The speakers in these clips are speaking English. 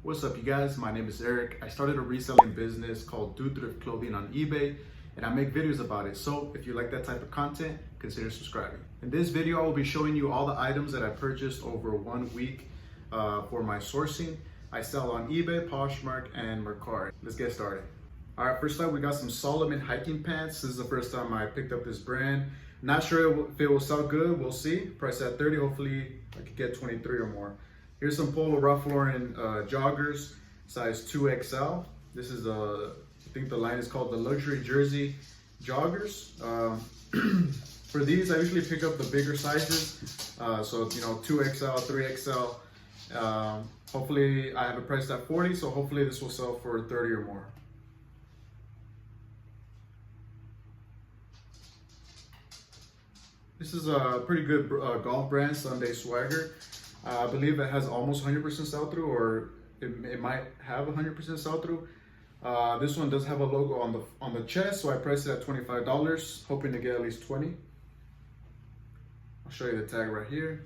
What's up, you guys? My name is Eric. I started a reselling business called Do Thrift Clothing on eBay, and I make videos about it. So if you like that type of content, consider subscribing. In this video, I will be showing you all the items that I purchased over 1 week for my sourcing. I sell on eBay, Poshmark, and Mercari. Let's get started. All right, first up, we got some Solomon hiking pants. This is the first time I picked up this brand. Not sure if it will sell good, we'll see. Price at 30, hopefully I could get 23 or more. Here's some Polo Ralph Lauren joggers, size 2XL. This is I think the line is called the Luxury Jersey joggers. For these, I usually pick up the bigger sizes. So, 2XL, 3XL. Hopefully I have it priced at 40, so hopefully this will sell for 30 or more. This is a pretty good golf brand, Sunday Swagger. I believe it has almost 100% sell-through, or it might have 100% sell-through. This one does have a logo on the chest, so I priced it at $25, hoping to get at least 20. I'll show you the tag right here.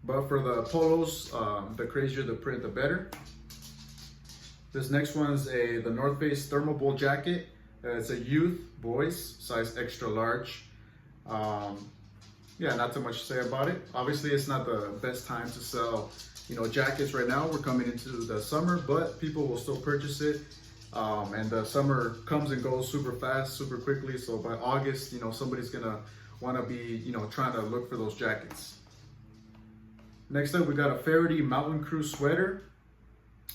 But for the polos, the crazier the print, the better. This next one is the North Face Thermal Bowl jacket. It's a youth, boys, size extra large. Yeah, not too much to say about it. Obviously, it's not the best time to sell, jackets right now. We're coming into the summer, but people will still purchase it. And the summer comes and goes super fast, super quickly. So by August, somebody's gonna wanna be, trying to look for those jackets. Next up, we got a Faraday Mountain Crew sweater.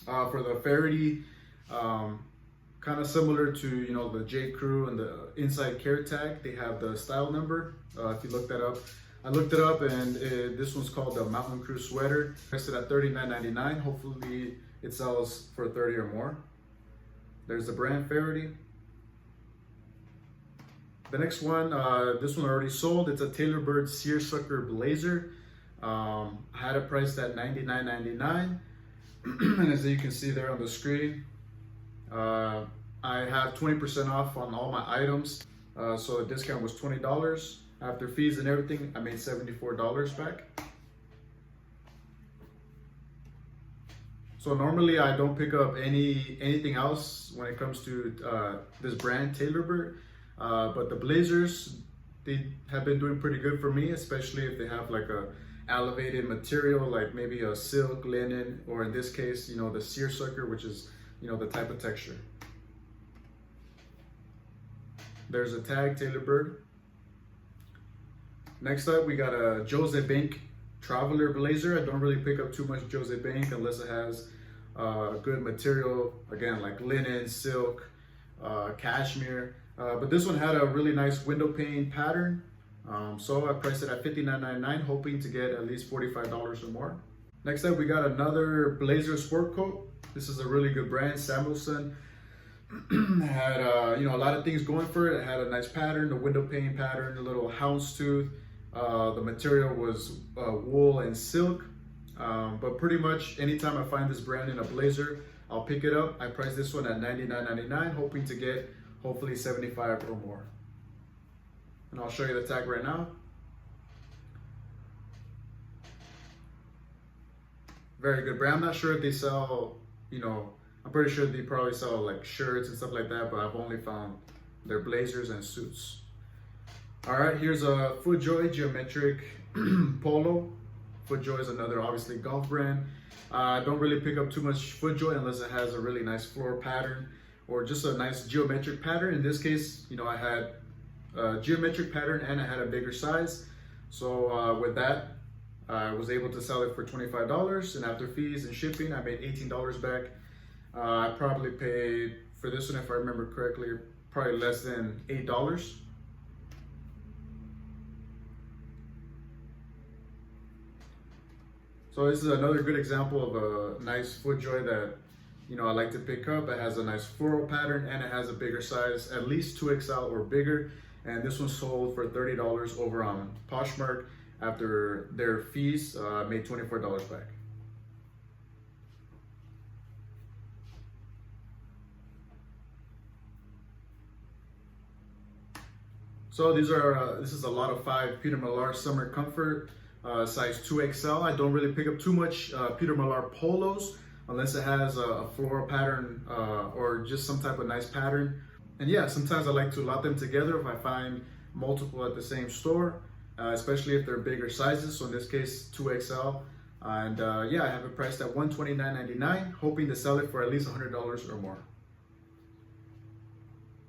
For the Faraday, kind of similar to the J. Crew and the inside care tag, they have the style number. If you look that up, I looked it up, and this one's called the Mountain Crew sweater. Priced it at $39.99. Hopefully it sells for 30 or more. There's the brand Faraday. The next one, this one already sold. It's a Tailorbird Seersucker blazer. I had it priced at $99.99. And as you can see there on the screen, I have 20% off on all my items. So the discount was $20. After fees and everything, I made $74 back. So normally I don't pick up anything else when it comes to this brand Tailorbird. But the blazers, they have been doing pretty good for me, especially if they have like a elevated material, like maybe a silk, linen, or in this case, the seersucker, which is, the type of texture. There's a tag, Tailorbird. Next up, we got a Jose Bank Traveler blazer. I don't really pick up too much Jose Bank unless it has good material, again, like linen, silk, cashmere. But this one had a really nice window pane pattern. So I priced it at $59.99, hoping to get at least $45 or more. Next up, we got another blazer sport coat. This is a really good brand, Samuelson. Had a lot of things going for it. It had a nice pattern, the window pane pattern, a little houndstooth. The material was wool and silk. But pretty much anytime I find this brand in a blazer, I'll pick it up. I priced this one at $99.99, hoping to get hopefully 75 or more. And I'll show you the tag right now. Very good brand. I'm not sure if they sell, I'm pretty sure they probably sell like shirts and stuff like that, but I've only found their blazers and suits. All right, here's a FootJoy geometric polo. FootJoy is another obviously golf brand. I don't really pick up too much FootJoy unless it has a really nice floral pattern or just a nice geometric pattern. In this case, I had a geometric pattern and I had a bigger size. So with that, I was able to sell it for $25, and after fees and shipping, I made $18 back. I probably paid for this one, if I remember correctly, probably less than $8. So this is another good example of a nice FootJoy that I like to pick up. It has a nice floral pattern and it has a bigger size, at least 2XL or bigger. And this one sold for $30 over on Poshmark. After their fees, I made $24 back. So this is a lot of 5 Peter Millar Summer Comfort size 2XL. I don't really pick up too much Peter Millar polos unless it has a floral pattern or just some type of nice pattern. And yeah, sometimes I like to lot them together if I find multiple at the same store, especially if they're bigger sizes. So in this case, 2XL. And yeah, I have it priced at $129.99, hoping to sell it for at least $100 or more.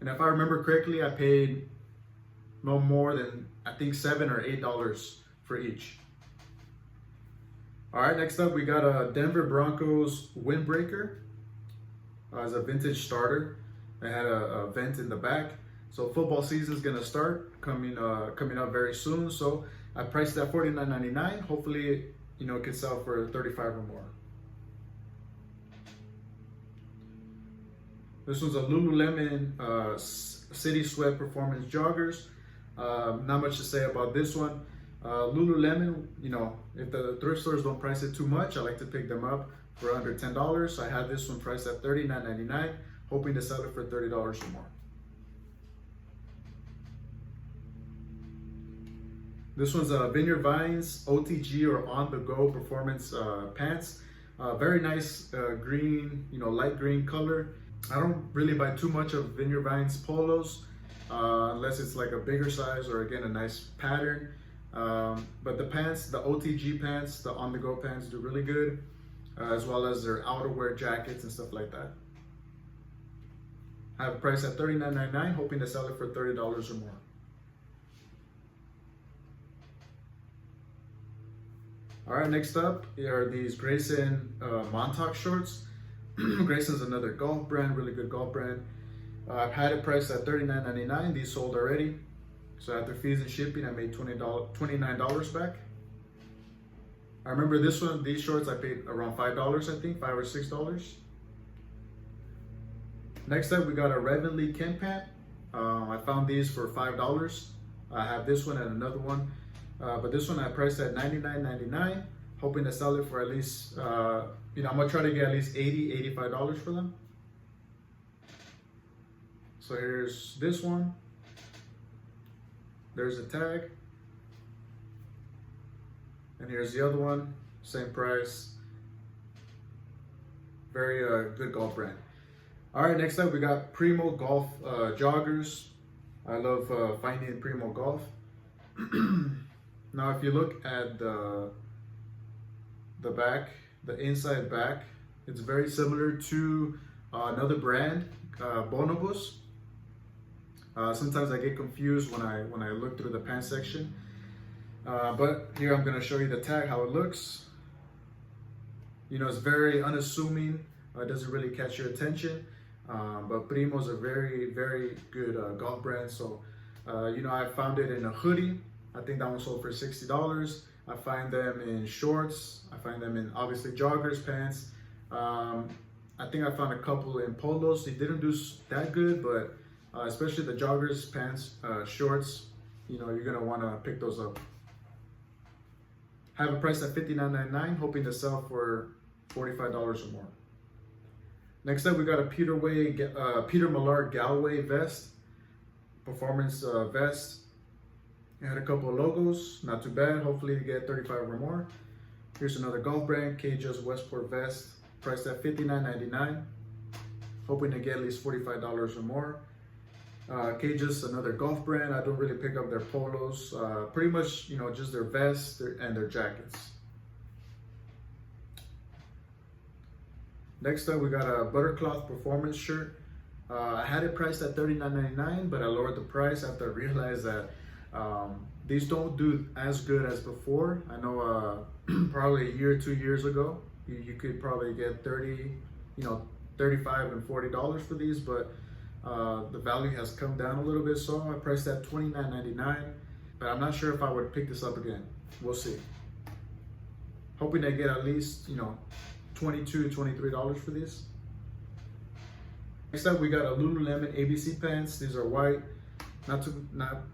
And if I remember correctly, I paid no more than, I think, $7 or $8 for each. All right, next up we got a Denver Broncos windbreaker as a vintage starter. It had a vent in the back. So football season is gonna start coming up very soon. So I priced it at $49.99. Hopefully, you know, it could sell for $35 or more. This one's a Lululemon City Sweat Performance Joggers. Not much to say about this one. Lululemon, you know, if the thrift stores don't price it too much, I like to pick them up for under $10. I had this one priced at $39.99, hoping to sell it for $30 or more. This one's a Vineyard Vines OTG or on-the-go performance pants. Very nice green, you know, light green color. I don't really buy too much of Vineyard Vines polos unless it's like a bigger size or again a nice pattern. But the pants, the OTG pants, the on-the-go pants do really good, as well as their outerwear jackets and stuff like that. I have a price at $39.99, hoping to sell it for $30 or more. All right, next up are these Grayson Montauk shorts. Grayson's another golf brand, really good golf brand. I've had it priced at $39.99. These sold already. So after fees and shipping, I made $29 back. I remember this one, these shorts, I paid around $5, I think, $5 or $6. Next up, we got a Revenly Ken pant. I found these for $5. I have this one and another one. But this one I priced at $99.99, hoping to sell it for at least, you know, I'm gonna try to get at least $80, $85 for them. So here's this one. There's a tag. And here's the other one, same price. Very good golf brand. All right, next up we got Primo Golf joggers. I love finding Primo Golf. Now, if you look at the back, the inside back, it's very similar to another brand, Bonobos. Sometimes I get confused when I look through the pants section. But here I'm gonna show you the tag, how it looks. You know, it's very unassuming. It doesn't really catch your attention. But Primo's a very, very good golf brand. So, you know, I found it in a hoodie. I think that one sold for $60. I find them in shorts. I find them in obviously joggers, pants. I think I found a couple in polos. They didn't do that good, but especially the joggers, pants, shorts, you know, you're gonna wanna pick those up. I have a price at $59.99, hoping to sell for $45 or more. Next up, we got a Peter Millar Galway vest, performance vest. It had a couple of logos, not too bad. Hopefully you get 35 or more. Here's another golf brand, KJ's Westport vest, priced at $59.99. Hoping to get at least $45 or more. KJ's another golf brand. I don't really pick up their polos. Pretty much, you know, just their vests and their jackets. Next up, we got a Buttercloth performance shirt. I had it priced at $39.99, but I lowered the price after I realized that these don't do as good as before. I know probably a year or 2 years ago, you could probably get $30, you know, $35 and $40 for these, but the value has come down a little bit, so I priced at $29.99, but I'm not sure if I would pick this up again. We'll see. Hoping to get at least, you know, $22, $23 for these. Next up, we got a Lululemon ABC pants. These are white. Not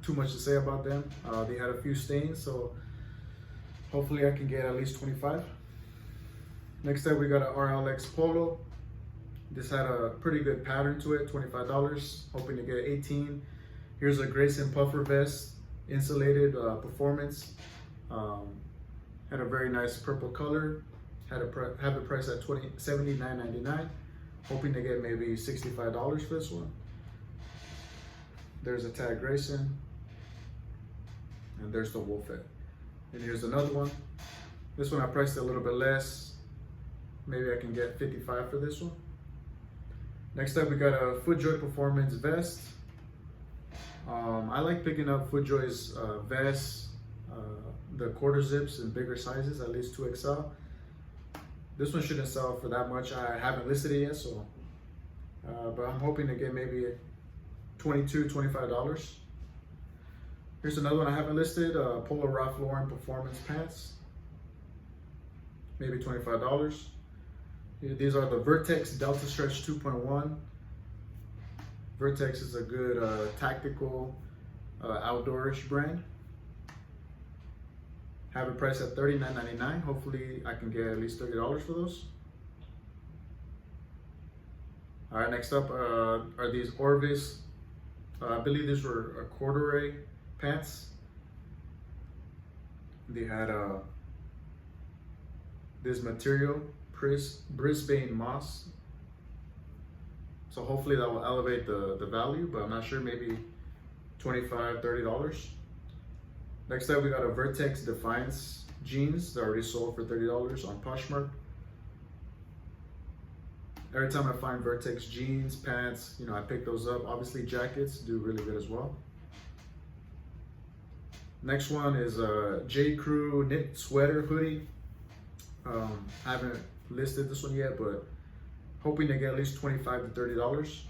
too much to say about them. They had a few stains, so hopefully I can get at least 25. Next up, we got a RLX polo. This had a pretty good pattern to it, $25. Hoping to get 18. Here's a Grayson puffer vest, insulated performance. Had a very nice purple color. Have it priced at $79.99. Hoping to get maybe $65 for this one. There's a tag Grayson. And there's the wool fit. And here's another one. This one I priced a little bit less. Maybe I can get $55 for this one. Next up, we got a FootJoy Performance vest. I like picking up FootJoy's vests, the quarter zips in bigger sizes, at least 2XL. This one shouldn't sell for that much. I haven't listed it yet, so but I'm hoping to get maybe $22, $25. Here's another one I haven't listed, Polo Ralph Lauren Performance pants, maybe $25. These are the Vertex Delta Stretch 2.1. Vertex is a good tactical outdoorish brand. Have it priced at $39.99. Hopefully I can get at least $30 for those. All right, next up are these Orvis. I believe these were corduroy pants. They had this material, Brisbane moss. So hopefully that will elevate the value, but I'm not sure, maybe $25, $30. Next up, we got a Vertex Defiance jeans that already sold for $30 on Poshmark. Every time I find Vertex jeans, pants, you know, I pick those up. Obviously jackets do really good as well. Next one is a J. Crew knit sweater hoodie. Haven't listed this one yet, but hoping to get at least $25 to $30.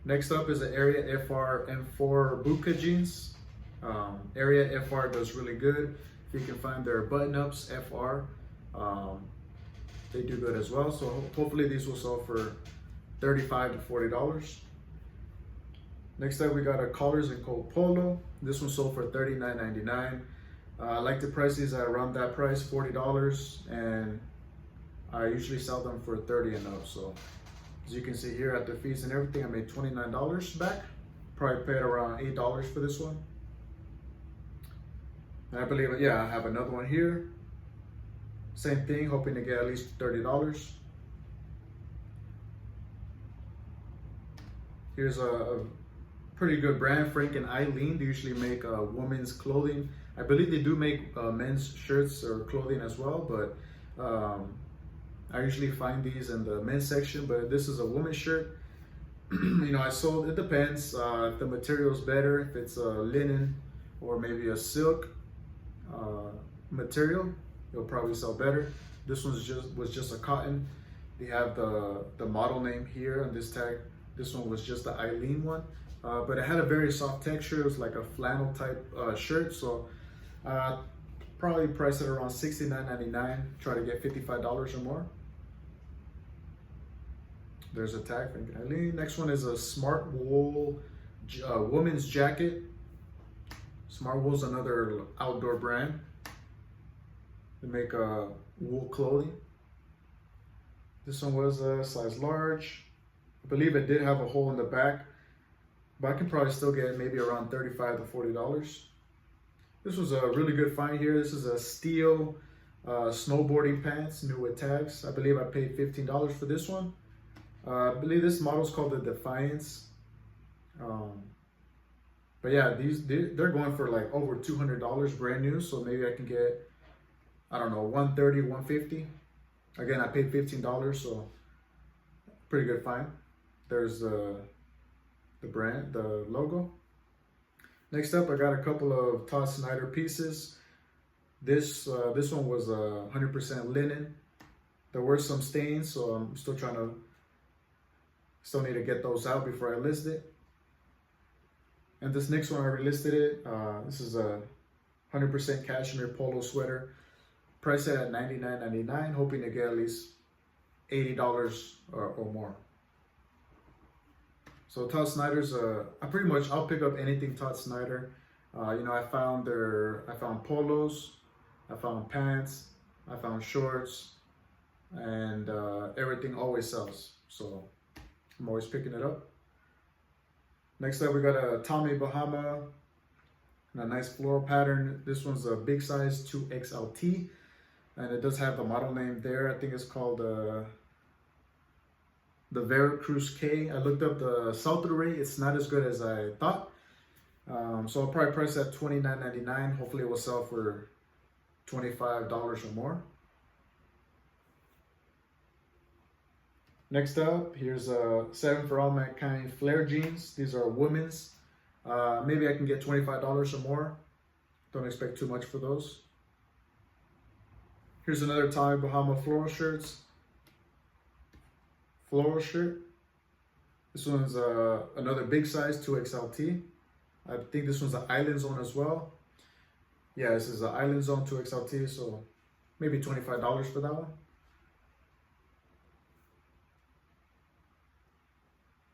Next up is the Area FR M4 bootcut jeans. Area FR does really good. If you can find their button-ups, FR, they do good as well. So hopefully these will sell for $35 to $40. Next up, we got a Collars and Coat Polo. This one sold for $39.99. I like to price these at around that price, $40, and I usually sell them for $30 and up. So as you can see here, at the fees and everything, I made $29 back. Probably paid around $8 for this one. And I believe, yeah, I have another one here. Same thing, hoping to get at least $30. Here's a pretty good brand, Frank and Eileen. They usually make women's clothing. I believe they do make men's shirts or clothing as well, but I usually find these in the men's section, but this is a woman's shirt. You know, it depends if the material is better, if it's a linen or maybe a silk material, it'll probably sell better. This was just a cotton. They have the model name here on this tag. This one was just the Eileen one, but it had a very soft texture. It was like a flannel type shirt, so probably price it around $69.99. Try to get $55 or more. There's a tag, Frank and Eileen. Next one is a Smart Wool women's jacket. Smart Wool is another outdoor brand. They make wool clothing. This one was a size large. I believe it did have a hole in the back, but I can probably still get maybe around $35 to $40. This was a really good find here. This is a steel snowboarding pants, new with tags. I believe I paid $15 for this one. I believe this model is called the Defiance. But yeah, they're going for like over $200 brand new. So maybe I can get, I don't know, $130, $150. Again, I paid $15, so pretty good find. There's the brand, the logo. Next up, I got a couple of Todd Snyder pieces. This one was 100% linen. There were some stains, so I'm still need to get those out before I list it. And this next one, I already listed it. This is a 100% cashmere polo sweater. Priced at $99.99, hoping to get at least $80 or more. So Todd Snyder's, I'll pick up anything Todd Snyder. You know, I found polos, I found pants, I found shorts, and everything always sells. So I'm always picking it up. Next up, we got a Tommy Bahama and a nice floral pattern. This one's a big size 2XLT, and it does have the model name there. I think it's called the Veracruz K. I looked up the sell-through rate. It's not as good as I thought. So I'll probably price at $29.99. Hopefully it will sell for $25 or more. Next up, here's a 7 for All Mankind flare jeans. These are women's. Maybe I can get $25 or more. Don't expect too much for those. Here's another Tommy Bahama floral shirts. Floral shirt. This one's another big size 2XLT. I think this one's an Island Zone as well. Yeah, this is an Island Zone 2XLT, so maybe $25 for that one.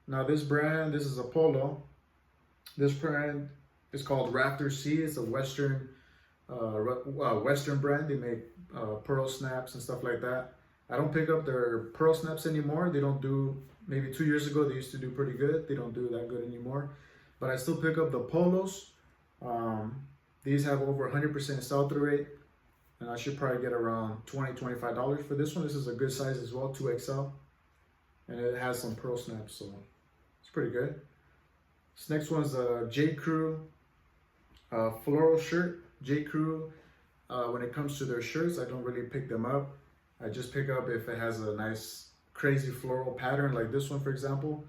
Now this brand, this is a polo. This brand is called Rafter C. It's a Western brand. They make pearl snaps and stuff like that. I don't pick up their pearl snaps anymore. They don't do, maybe 2 years ago they used to do pretty good. They don't do that good anymore. But I still pick up the polos. These have over 100% sell-through rate. And I should probably get around $20-25 for this one. This is a good size as well, 2XL. And it has some pearl snaps, so it's pretty good. This next one's a J. Crew floral shirt. J. Crew, when it comes to their shirts, I don't really pick them up. I just pick up if it has a nice crazy floral pattern like this one, for example.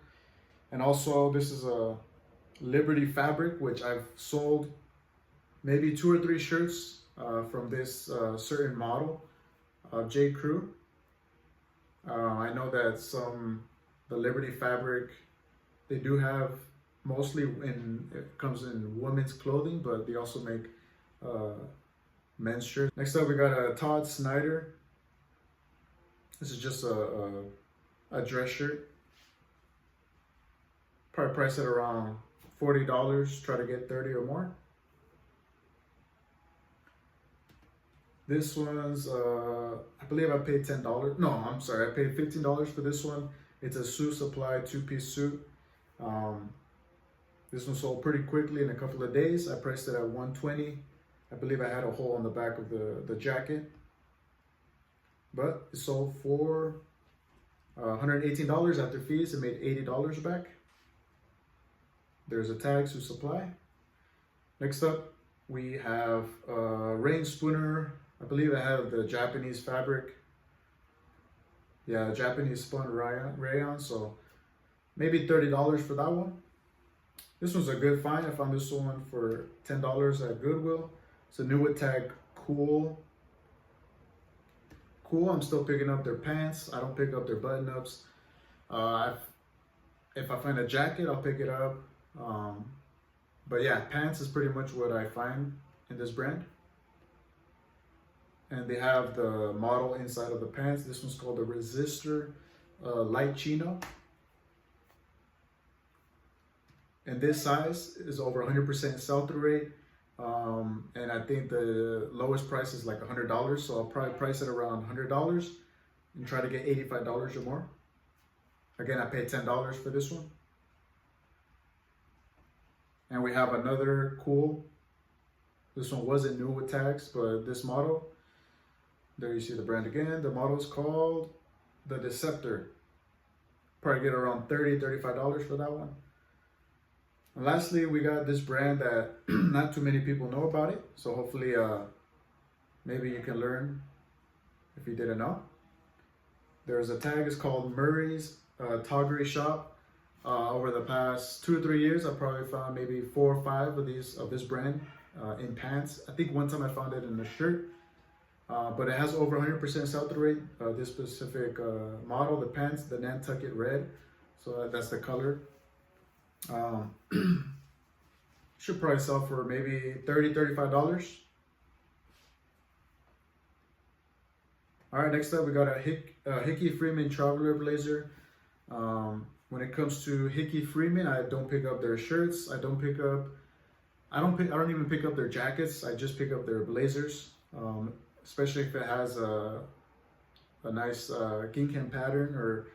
And also this is a Liberty fabric, which I've sold maybe 2 or 3 shirts from this certain model of J. Crew. I know that the Liberty fabric, they do have mostly it comes in women's clothing, but they also make men's shirts. Next up, we got a Todd Snyder. This is just a dress shirt. Probably priced at around $40. Try to get 30 or more. This one's, I believe I paid $10. No, I'm sorry, I paid $15 for this one. It's a Suit Supply 2-piece suit. This one sold pretty quickly in a couple of days. I priced it at $120. I believe I had a hole on the back of the jacket. But it sold for $118 after fees. It made $80 back. There's a tag, Suit Supply. Next up, we have Rain Spooner. I believe I have the Japanese fabric. Yeah, Japanese spun rayon, so maybe $30 for that one. This one's a good find. I found this one for $10 at Goodwill. It's a Knitwear tag Cool. I'm still picking up their pants. I don't pick up their button-ups. If I find a jacket, I'll pick it up. But yeah, pants is pretty much what I find in this brand. And they have the model inside of the pants. This one's called the Resistor Light Chino. And this size is over 100% sell-through rate. And I think the lowest price is like $100. So I'll probably price it around $100 and try to get $85 or more. Again, I paid $10 for this one. And we have another Cool. This one wasn't new with tags, but this model, there you see the brand again. The model is called the Deceptor. Probably get around $30-$35 for that one. And lastly, we got this brand that not too many people know about it. So hopefully, maybe you can learn if you didn't know. There's a tag, it's called Murray's Toggery Shop. Over the past 2 or 3 years, I've probably found maybe 4 or 5 of this brand in pants. I think one time I found it in a shirt, but it has over 100% sell-through rate. This specific model, the pants, the Nantucket Red, so that's the color. Should probably sell for maybe $30-$35. All right, next up we got a Hickey Freeman Traveler Blazer. When it comes to Hickey Freeman, I don't pick up their shirts. I don't even pick up their jackets. I just pick up their blazers, especially if it has a nice gingham pattern or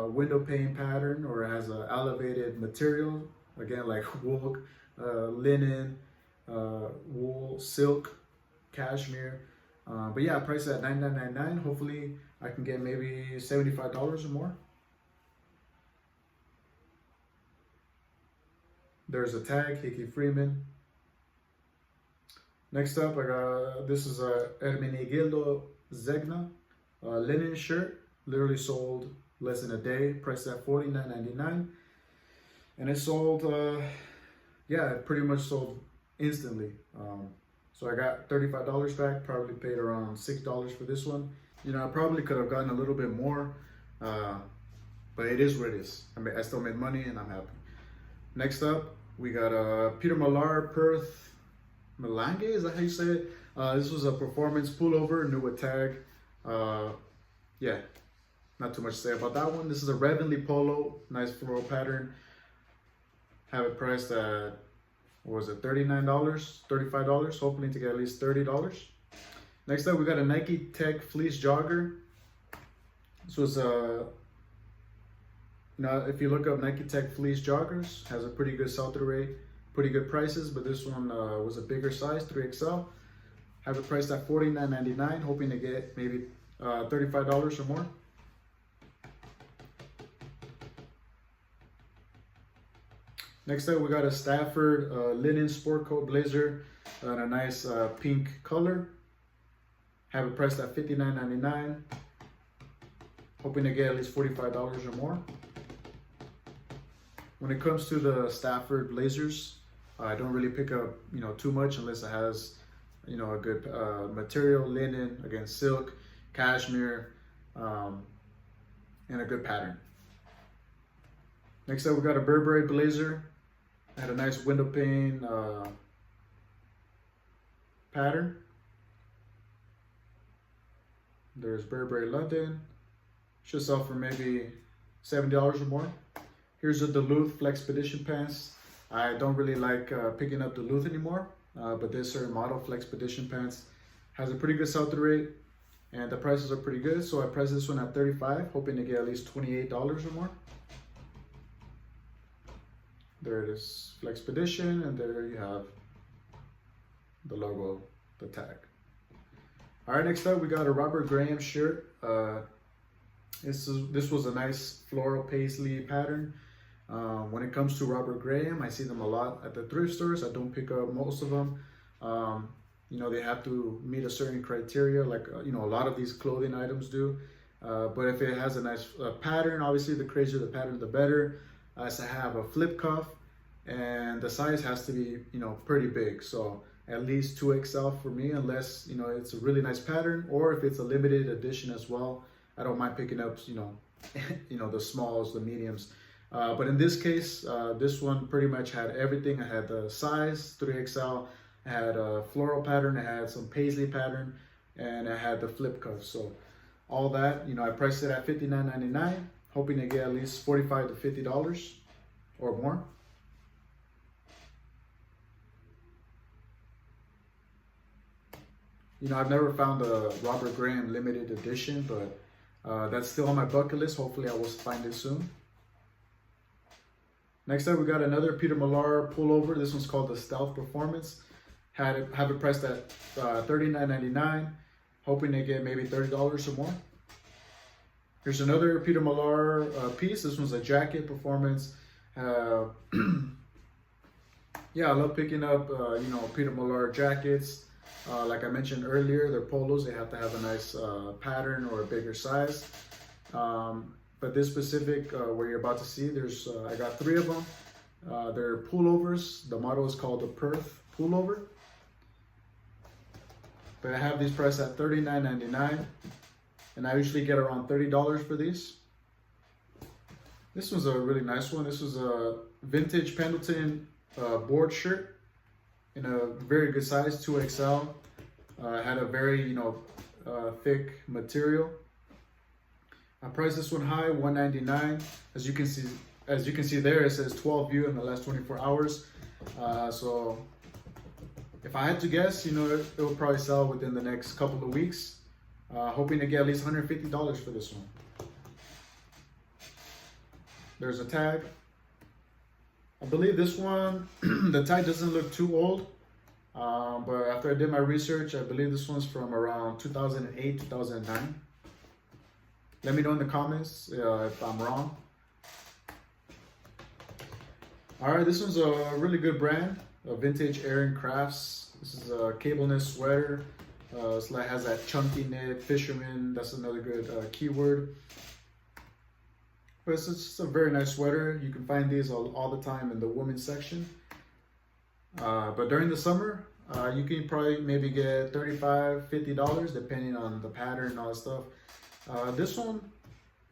window pane pattern, or it has an elevated material, again like wool, linen, wool, silk, cashmere. But yeah, I priced it at $99.99. Hopefully I can get maybe $75 or more. There's a tag, Hickey Freeman. Next up, I got, this is a Hermenegildo Zegna linen shirt. Literally sold less than a day, priced at $49.99. And it sold, yeah, it pretty much sold instantly. So I got $35 back, probably paid around $6 for this one. You know, I probably could have gotten a little bit more, but it is what it is. I mean, I still made money and I'm happy. Next up, we got a Peter Millar Perth Melange, is that how you say it? This was a performance pullover, new with tag. Yeah, not too much to say about that one. This is a Revenly polo, nice floral pattern. Have it priced at, what was it, $39, $35, hoping to get at least $30. Next up, we got a Nike Tech fleece jogger. This was a, now if you look up Nike Tech fleece joggers, has a pretty good sell-through rate, pretty good prices, but this one was a bigger size, 3XL. Have it priced at $49.99, hoping to get maybe $35 or more. Next up, we got a Stafford linen sport coat blazer in a nice pink color. Have it priced at $59.99. Hoping to get at least $45 or more. When it comes to the Stafford blazers, I don't really pick up, you know, too much unless it has, you know, a good material, linen, again, silk, cashmere, and a good pattern. Next up, we got a Burberry blazer. Had a nice window pane pattern. There's Burberry London. Should sell for maybe $70 or more. Here's the Duluth Flexpedition pants. I don't really like picking up Duluth anymore, but this certain model Flexpedition pants has a pretty good sell-through rate, and the prices are pretty good. So I priced this one at $35, hoping to get at least $28 or more. There it is, Flexpedition, and there you have the logo, the tag. All right, next up we got a Robert Graham shirt. This was a nice floral paisley pattern. When it comes to Robert Graham, I see them a lot at the thrift stores. I don't pick up most of them. You know, they have to meet a certain criteria, like you know, a lot of these clothing items do. But if it has a nice pattern, obviously the crazier the pattern, the better. Has to have a flip cuff, and the size has to be, you know, pretty big. So at least 2XL for me, unless, you know, it's a really nice pattern, or if it's a limited edition as well. I don't mind picking up, you know, the smalls, the mediums. But in this case, this one pretty much had everything. I had the size, 3XL, I had a floral pattern, I had some paisley pattern, and I had the flip cuff. So all that, you know, I priced it at $59.99, hoping to get at least $45 to $50 or more. You know, I've never found a Robert Graham limited edition, but that's still on my bucket list. Hopefully I will find it soon. Next up, we got another Peter Millar pullover. This one's called the Stealth Performance. Have it priced at $39.99, hoping to get maybe $30 or more. Here's another Peter Millar piece. This one's a jacket performance. Yeah, I love picking up, you know, Peter Millar jackets. Like I mentioned earlier, they're polos. They have to have a nice pattern or a bigger size. But this specific, where you're about to see, there's I got 3 of them. They're pullovers. The model is called the Perth pullover. But I have these priced at $39.99, and I usually get around $30 for these. This was a really nice one. This was a vintage Pendleton board shirt in a very good size, 2XL. Had a very, you know, thick material. I priced this one high, $199. As you can see there, it says 12 view in the last 24 hours. So if I had to guess, you know, it will probably sell within the next couple of weeks. Hoping to get at least $150 for this one. There's a tag. I believe this one, the tag doesn't look too old. But after I did my research, I believe this one's from around 2008, 2009. Let me know in the comments if I'm wrong. All right, this one's a really good brand, Vintage Aaron Crafts. This is a cable knit sweater. It has that chunky knit, fisherman. That's another good keyword. But it's just a very nice sweater. You can find these all the time in the women's section. But during the summer, you can probably maybe get $35, $50 depending on the pattern and all that stuff. This one,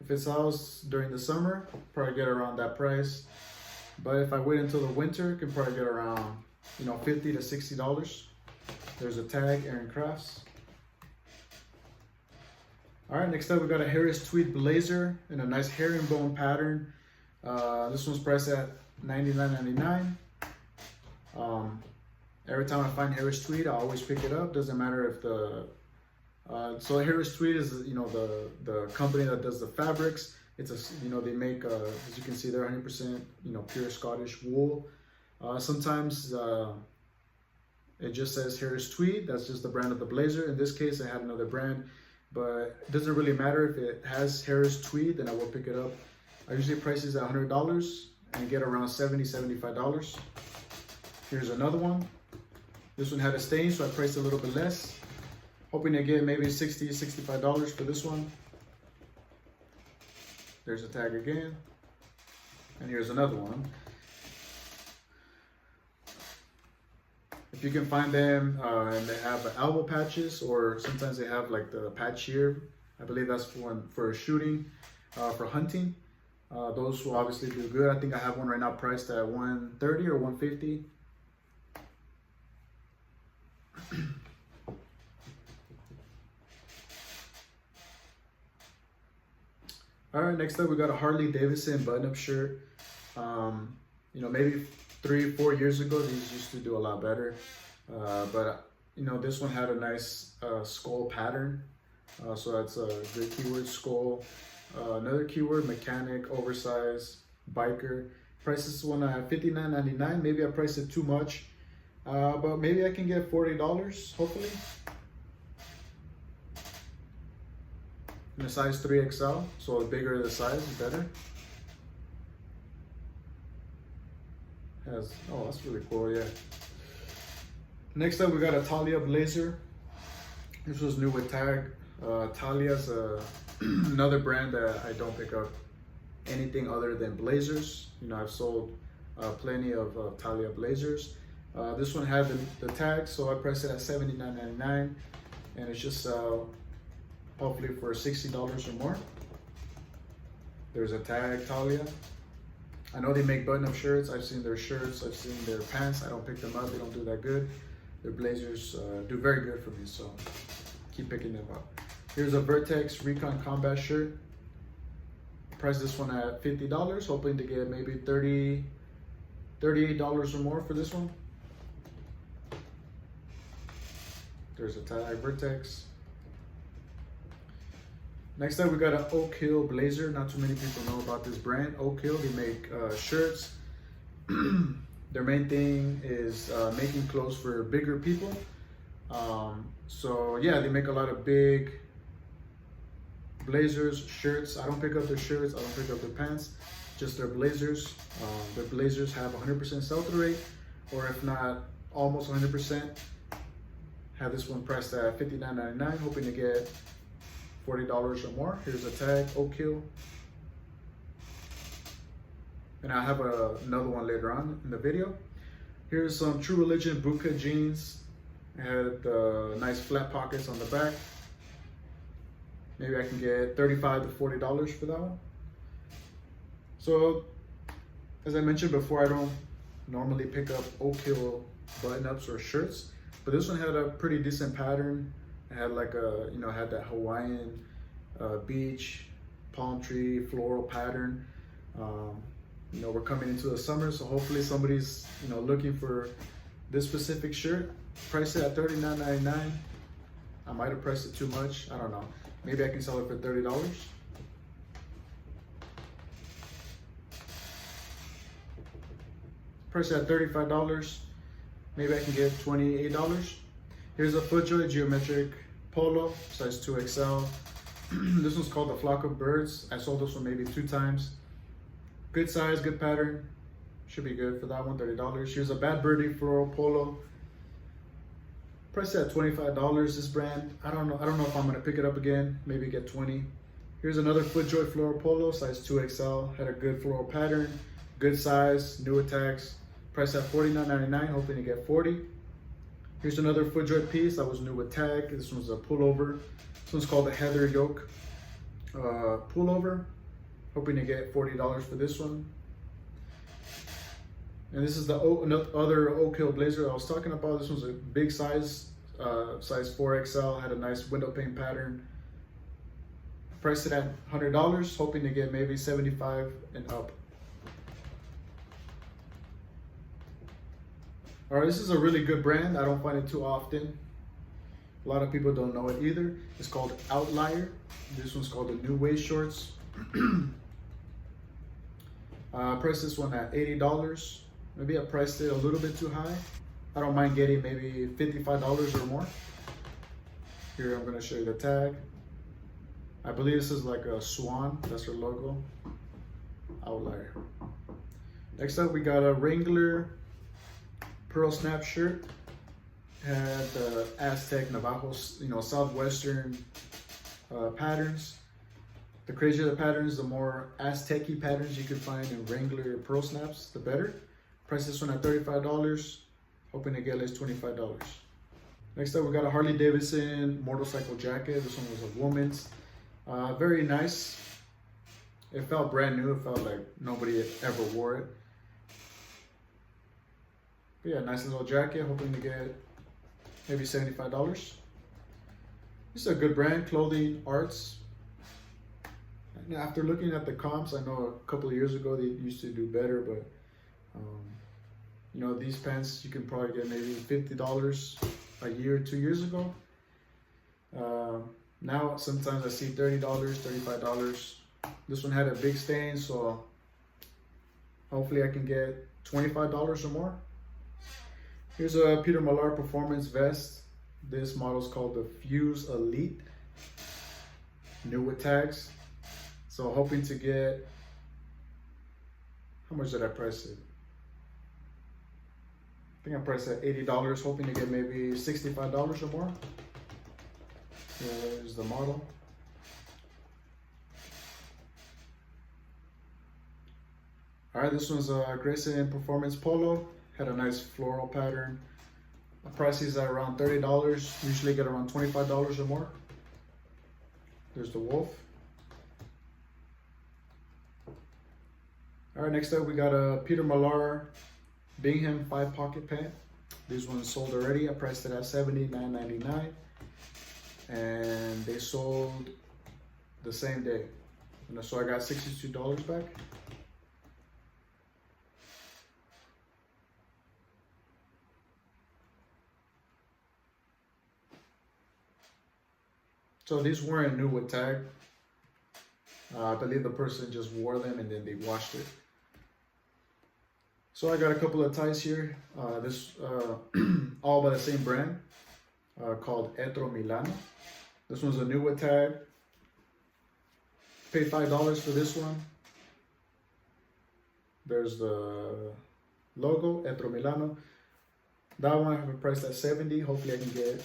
if it sells during the summer, probably get around that price. But if I wait until the winter, can probably get around, you know, $50 to $60. There's a tag, Aaron Crafts. All right, next up we got a Harris tweed blazer in a nice herringbone pattern. This one's priced at $99.99. Every time I find Harris tweed, I always pick it up. Doesn't matter if the so Harris tweed is, you know, the company that does the fabrics. It's a, you know, they make as you can see, they're 100%, you know, pure Scottish wool. Sometimes it just says Harris tweed. That's just the brand of the blazer. In this case, I had another brand, but it doesn't really matter if it has Harris tweed. Then I will pick it up. I usually price these at $100 and get around $70, $75. Here's another one. This one had a stain, so I priced a little bit less, hoping to get maybe $60, $65 for this one. There's a tag again. And here's another one. If you can find them and they have elbow patches, or sometimes they have like the patch here. I believe that's for shooting, for hunting. Those will obviously do good. I think I have one right now priced at $130 or $150. All right, next up we got a Harley Davidson button-up shirt. You know, maybe 3-4 years ago these used to do a lot better, but you know, this one had a nice skull pattern, so that's a good keyword, skull. Another keyword, mechanic, oversized, biker. Price this one at $59.99. Maybe I priced it too much, but maybe I can get $40, hopefully. In a size 3XL, so the bigger the size, the better. Has, oh, that's really cool, yeah. Next up, we got a Talia blazer. This was new with tag. Talia's another brand that I don't pick up anything other than blazers. You know, I've sold plenty of Talia blazers. This one had the tag, so I priced it at $79.99, and it's just hopefully for $60 or more. There's a tag, Talia. I know they make button-up shirts. I've seen their shirts, I've seen their pants. I don't pick them up, they don't do that good. Their blazers do very good for me, so keep picking them up. Here's a Vertex Recon Combat shirt. Priced this one at $50, hoping to get maybe $38 or more for this one. There's a tag, Vertex. Next up, we got an Oak Hill blazer. Not too many people know about this brand, Oak Hill. They make shirts. Their main thing is making clothes for bigger people. So yeah, they make a lot of big blazers, shirts. I don't pick up their shirts, I don't pick up their pants, just their blazers. Their blazers have 100% sell-through rate, or if not, almost 100%. Have this one priced at $59.99, hoping to get $40 or more. Here's a tag, Oak Hill. And I have another one later on in the video. Here's some True Religion bootcut jeans. It had nice flat pockets on the back. Maybe I can get $35 to $40 for that one. So, as I mentioned before, I don't normally pick up Oak Hill button-ups or shirts, but this one had a pretty decent pattern. It had like a, you know, had that Hawaiian beach, palm tree, floral pattern. You know, we're coming into the summer, so hopefully somebody's, you know, looking for this specific shirt. Priced it at $39.99. I might have priced it too much, I don't know. Maybe I can sell it for $30. Priced it at $35. maybe I can get $28. Here's a FootJoy geometric polo, size 2XL. This one's called the Flock of Birds. I sold this one maybe 2 times. Good size, good pattern. Should be good for that one, $30. Here's a Bad Birdie floral polo. Priced at $25. This brand, I don't know if I'm gonna pick it up again. Maybe get 20. Here's another FootJoy floral polo, size 2XL. Had a good floral pattern, good size, new tags. Priced at $49.99, hoping to get 40. Here's another FootJoy piece that was new with tag. This one's a pullover. This one's called the Heather Yoke pullover. Hoping to get $40 for this one. And this is the other Oak Hill blazer I was talking about. This one's a big size, size 4XL. Had a nice window pane pattern. Priced it at $100. Hoping to get maybe 75 and up. All right, this is a really good brand. I don't find it too often. A lot of people don't know it either. It's called Outlier. This one's called the New Way Shorts. Priced this one at $80. Maybe I priced it a little bit too high. I don't mind getting maybe $55 or more. Here, I'm gonna show you the tag. I believe this is like a swan. That's her logo. Outlier. Next up, we got a Wrangler pearl snap shirt. Had the Aztec Navajo, Southwestern patterns. The crazier the patterns, the more Aztec-y patterns you can find in Wrangler pearl snaps, the better. Price this one at $35, hoping to get at least $25. Next up, we got a Harley Davidson motorcycle jacket. This one was a woman's. Very nice. It felt brand new. It felt like nobody had ever wore it. But yeah, nice little jacket, hoping to get maybe $75. This is a good brand, Clothing Arts. And after looking at the comps, I know a couple of years ago they used to do better, but these pants you can probably get maybe $50 a year, 2 years ago. Now sometimes I see $30, $35. This one had a big stain, so hopefully I can get $25 or more. Here's a Peter Millar performance vest. This model is called the Fuse Elite. New with tags. So hoping to get, how much did I price it? I think I priced it at $80, hoping to get maybe $65 or more. Here's the model. All right, this one's a Grayson Performance Polo. Had a nice floral pattern. The price is at around $30. Usually get around $25 or more. There's the wolf. All right, next up we got a Peter Millar Bingham 5-pocket pant. This one's sold already. I priced it at $79.99, and they sold the same day. So I got $62 back. So these weren't new with tag. I believe the person just wore them and then they washed it. So I got a couple of ties here. This all by the same brand, called Etro Milano. This one's a new with tag. Paid $5 for this one. There's the logo, Etro Milano. That one I have it priced at $70. Hopefully I can get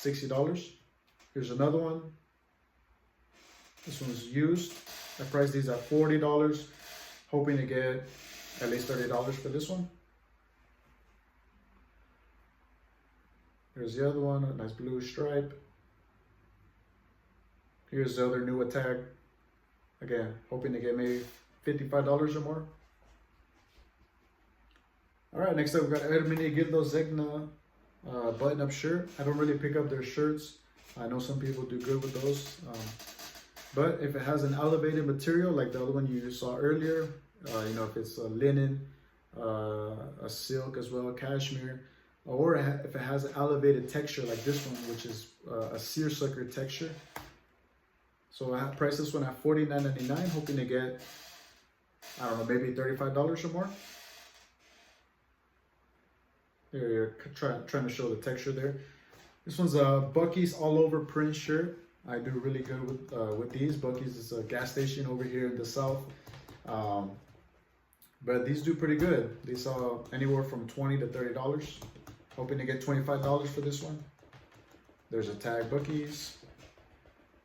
$60. Here's another one. This one's used. I priced these at $40, hoping to get at least $30 for this one. Here's the other one, a nice blue stripe. Here's the other new tag. Again, hoping to get maybe $55 or more. All right, next up we got Hermenegildo Zegna button-up shirt. I don't really pick up their shirts. I know some people do good with those. But if it has an elevated material like the other one you saw earlier, if it's a linen, a silk as well, cashmere, or if it has an elevated texture like this one, which is a seersucker texture. So I priced this one at $49.99, hoping to get, I don't know, maybe $35 or more. Here, trying to show the texture there. This one's a Buc-ee's all over print shirt. I do really good with these. Buc-ee's is a gas station over here in the South. But these do pretty good. They sell anywhere from $20 to $30. Hoping to get $25 for this one. There's a tag, Buc-ee's.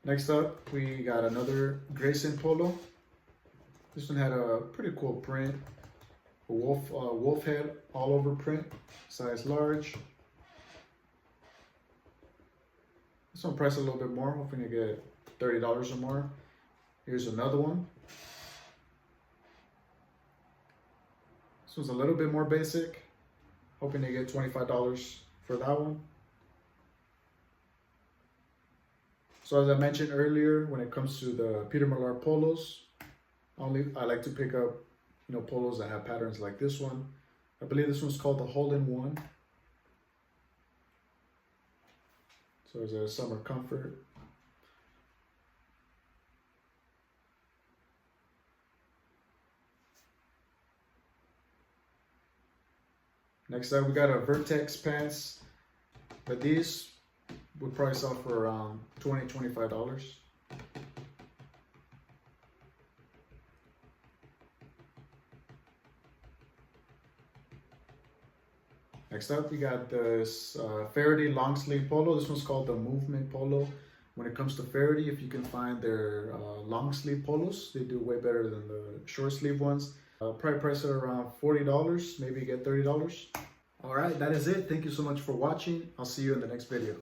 Next up, we got another Grayson polo. This one had a pretty cool print. A wolf head all over print, size large. This one priced a little bit more, hoping to get $30 or more. Here's another one. This one's a little bit more basic, hoping to get $25 for that one. So as I mentioned earlier, when it comes to the Peter Millar polos, I like to pick up, polos that have patterns like this one. I believe this one's called the Hole-in-One. So there's a summer comfort. Next up, we got a Vertex pants, but these would probably sell for around $20, $25. Next up, we got this Faraday long sleeve polo. This one's called the Movement polo. When it comes to Faraday, if you can find their long sleeve polos, they do way better than the short sleeve ones. Probably price it around $40, maybe get $30. All right, that is it. Thank you so much for watching. I'll see you in the next video.